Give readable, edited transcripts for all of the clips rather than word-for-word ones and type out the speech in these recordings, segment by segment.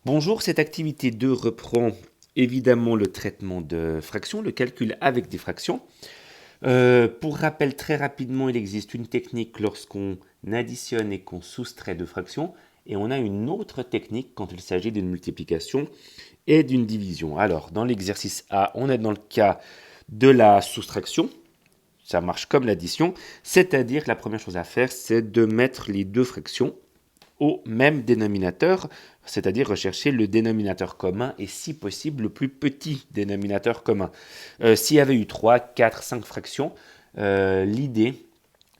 Bonjour, cette activité 2 reprend évidemment le traitement de fractions, le calcul avec des fractions. Pour rappel, très rapidement, il existe une technique lorsqu'on additionne et qu'on soustrait deux fractions, et on a une autre technique quand il s'agit d'une multiplication et d'une division. Alors, dans l'exercice A, on est dans le cas de la soustraction. Ça marche comme l'addition, c'est-à-dire que la première chose à faire, c'est de mettre les deux fractions au même dénominateur, c'est-à-dire rechercher le dénominateur commun et si possible le plus petit dénominateur commun. S'il y avait eu 3, 4, 5 fractions, l'idée,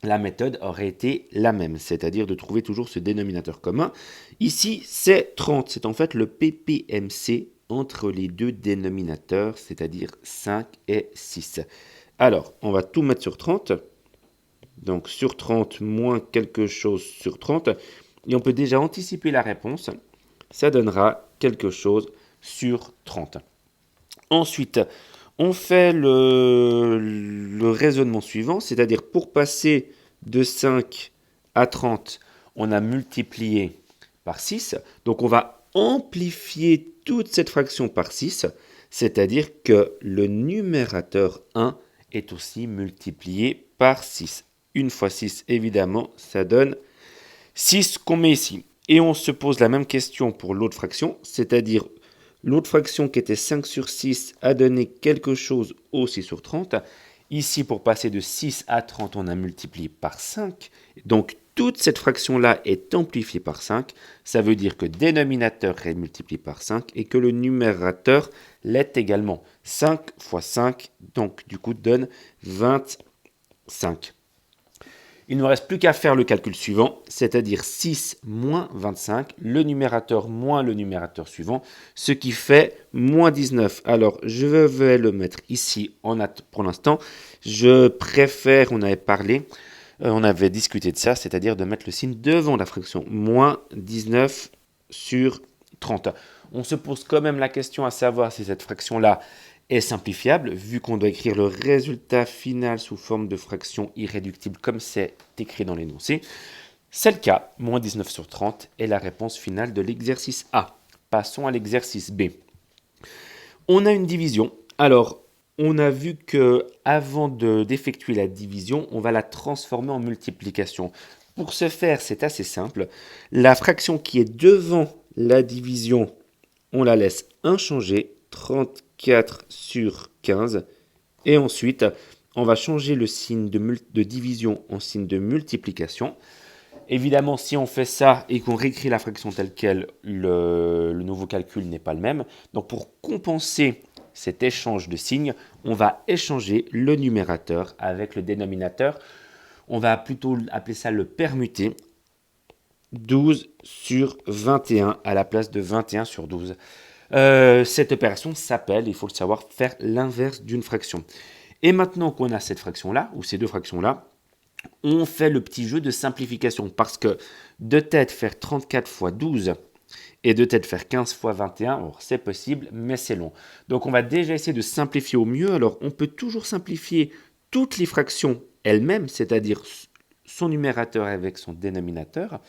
la méthode aurait été la même, c'est-à-dire de trouver toujours ce dénominateur commun. Ici, c'est 30, c'est en fait le PPMC entre les deux dénominateurs, c'est-à-dire 5 et 6. Alors, on va tout mettre sur 30. Donc sur 30 moins quelque chose sur 30. Et on peut déjà anticiper la réponse. Ça donnera quelque chose sur 30. Ensuite, on fait le raisonnement suivant, c'est-à-dire pour passer de 5 à 30, on a multiplié par 6. Donc on va amplifier toute cette fraction par 6, c'est-à-dire que le numérateur 1 est aussi multiplié par 6. Une fois 6, évidemment, ça donne 6 qu'on met ici. Et on se pose la même question pour l'autre fraction, c'est-à-dire l'autre fraction qui était 5 sur 6 a donné quelque chose aussi sur 30. Ici, pour passer de 6 à 30, on a multiplié par 5. Donc, toute cette fraction-là est amplifiée par 5. Ça veut dire que le dénominateur est multiplié par 5 et que le numérateur l'est également. 5 fois 5, donc du coup, donne 25. Il ne me reste plus qu'à faire le calcul suivant, c'est-à-dire 6 moins 25, le numérateur moins le numérateur suivant, ce qui fait moins 19. Alors, je vais le mettre ici pour l'instant. Je préfère, on avait parlé, on avait discuté de ça, c'est-à-dire de mettre le signe devant la fraction. Moins 19 sur 30. On se pose quand même la question à savoir si cette fraction-là est simplifiable, vu qu'on doit écrire le résultat final sous forme de fraction irréductible comme c'est écrit dans l'énoncé. C'est le cas, moins 19 sur 30 est la réponse finale de l'exercice A. Passons à l'exercice B. On a une division. Alors, on a vu que avant d'effectuer la division, on va la transformer en multiplication. Pour ce faire, c'est assez simple. La fraction qui est devant la division, on la laisse inchangée, 34 sur 15. Et ensuite, on va changer le signe de division en signe de multiplication. Évidemment, si on fait ça et qu'on réécrit la fraction telle qu'elle, le nouveau calcul n'est pas le même. Donc pour compenser cet échange de signes, on va échanger le numérateur avec le dénominateur. On va plutôt appeler ça le permuter. 12 sur 21 à la place de 21 sur 12. Cette opération s'appelle, il faut le savoir, faire l'inverse d'une fraction. Et maintenant qu'on a cette fraction-là, ou ces deux fractions-là, on fait le petit jeu de simplification parce que de tête faire 34 fois 12 et de tête faire 15 fois 21, c'est possible, mais c'est long. Donc on va déjà essayer de simplifier au mieux. Alors on peut toujours simplifier toutes les fractions elles-mêmes, c'est-à-dire son numérateur avec son dénominateur,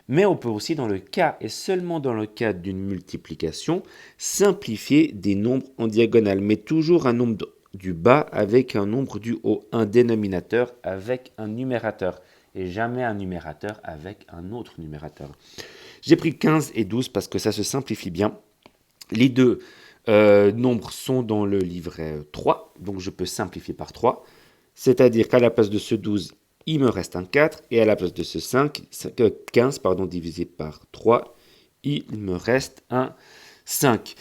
mais on peut aussi, dans le cas et seulement dans le cas d'une multiplication, simplifier des nombres en diagonale, mais toujours un nombre du bas avec un nombre du haut, un dénominateur avec un numérateur, et jamais un numérateur avec un autre numérateur. J'ai pris 15 et 12 parce que ça se simplifie bien. Les deux nombres sont dans le livret 3, donc je peux simplifier par 3. C'est-à-dire qu'à la place de ce 12, il me reste un 4, et à la place de ce 15 divisé par 3, il me reste un 5.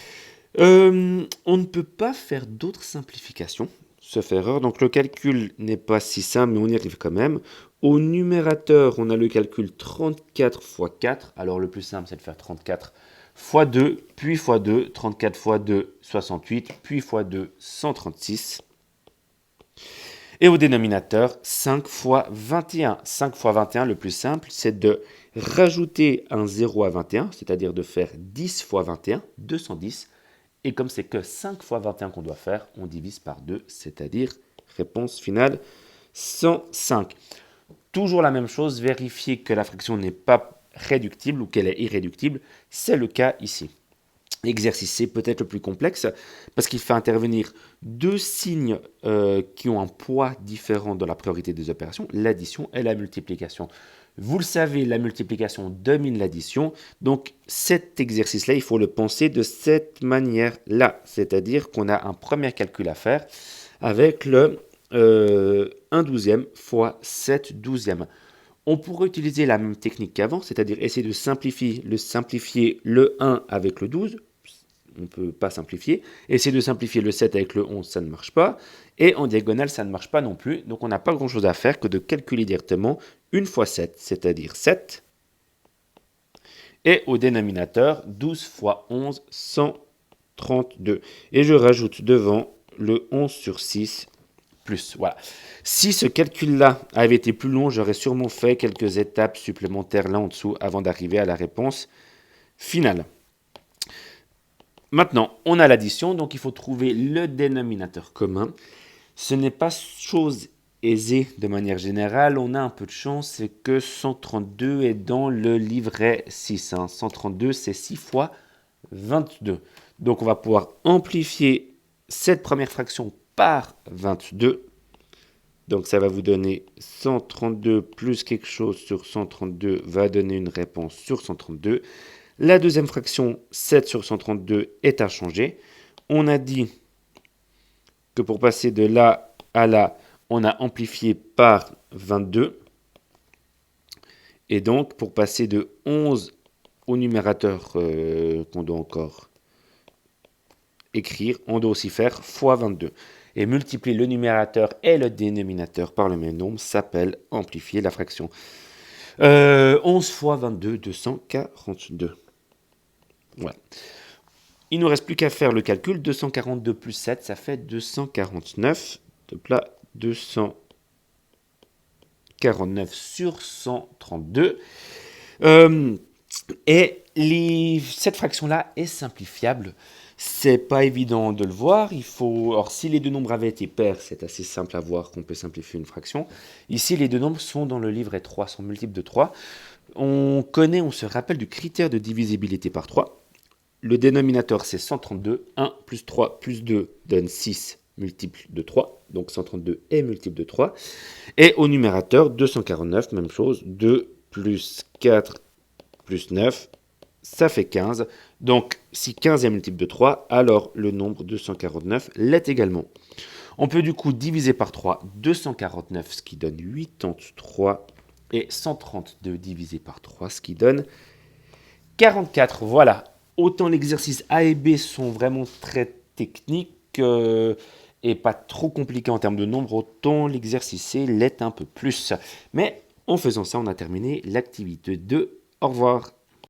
On ne peut pas faire d'autres simplifications, sauf erreur, donc le calcul n'est pas si simple, mais on y arrive quand même. Au numérateur, on a le calcul 34 fois 4, alors le plus simple c'est de faire 34 fois 2, puis fois 2, 34 fois 2, 68, puis fois 2, 136. Et au dénominateur, 5 fois 21. 5 fois 21, le plus simple, c'est de rajouter un 0 à 21, c'est-à-dire de faire 10 fois 21, 210. Et comme c'est que 5 fois 21 qu'on doit faire, on divise par 2, c'est-à-dire réponse finale 105. Toujours la même chose, vérifier que la fraction n'est pas réductible ou qu'elle est irréductible. C'est le cas ici. Exercice C, peut-être le plus complexe, parce qu'il fait intervenir deux signes qui ont un poids différent dans la priorité des opérations, l'addition et la multiplication. Vous le savez, la multiplication domine l'addition, donc cet exercice-là, il faut le penser de cette manière-là, c'est-à-dire qu'on a un premier calcul à faire avec le 1 douzième fois 7 douzièmes. On pourrait utiliser la même technique qu'avant, c'est-à-dire essayer de simplifier le 1 avec le 12, on ne peut pas simplifier. Essayer de simplifier le 7 avec le 11, ça ne marche pas. Et en diagonale, ça ne marche pas non plus. Donc on n'a pas grand-chose à faire que de calculer directement 1 fois 7, c'est-à-dire 7. Et au dénominateur, 12 fois 11, 132. Et je rajoute devant le 11 sur 6 plus. Voilà. Si ce calcul-là avait été plus long, j'aurais sûrement fait quelques étapes supplémentaires là en dessous avant d'arriver à la réponse finale. Maintenant, on a l'addition, donc il faut trouver le dénominateur commun. Ce n'est pas chose aisée de manière générale. On a un peu de chance, c'est que 132 est dans le livret 6. 132, c'est 6 fois 22. Donc on va pouvoir amplifier cette première fraction par 22. Donc ça va vous donner 132 plus quelque chose sur 132 va donner une réponse sur 132. La deuxième fraction, 7 sur 132, est inchangée. On a dit que pour passer de là à là, on a amplifié par 22. Et donc, pour passer de 11 au numérateur qu'on doit encore écrire, on doit aussi faire fois 22. Et multiplier le numérateur et le dénominateur par le même nombre s'appelle amplifier la fraction. 11 fois 22, 242. Voilà. Il ne nous reste plus qu'à faire le calcul. 242 plus 7, ça fait 249. Donc là, 249 sur 132. Cette fraction-là est simplifiable. C'est pas évident de le voir. Alors, si les deux nombres avaient été pairs, c'est assez simple à voir qu'on peut simplifier une fraction. Ici, les deux nombres sont dans le livret 3, sont multiples de 3. On se rappelle du critère de divisibilité par 3. Le dénominateur, c'est 132. 1 plus 3 plus 2 donne 6 multiple de 3. Donc 132 est multiple de 3. Et au numérateur, 249, même chose. 2 plus 4 plus 9, ça fait 15. Donc si 15 est multiple de 3, alors le nombre 249 l'est également. On peut du coup diviser par 3 249, ce qui donne 83, et 132 divisé par 3, ce qui donne 44. Voilà. Autant l'exercice A et B sont vraiment très techniques et pas trop compliqués en termes de nombre, autant l'exercice C l'est un peu plus. Mais en faisant ça, on a terminé l'activité 2. Au revoir.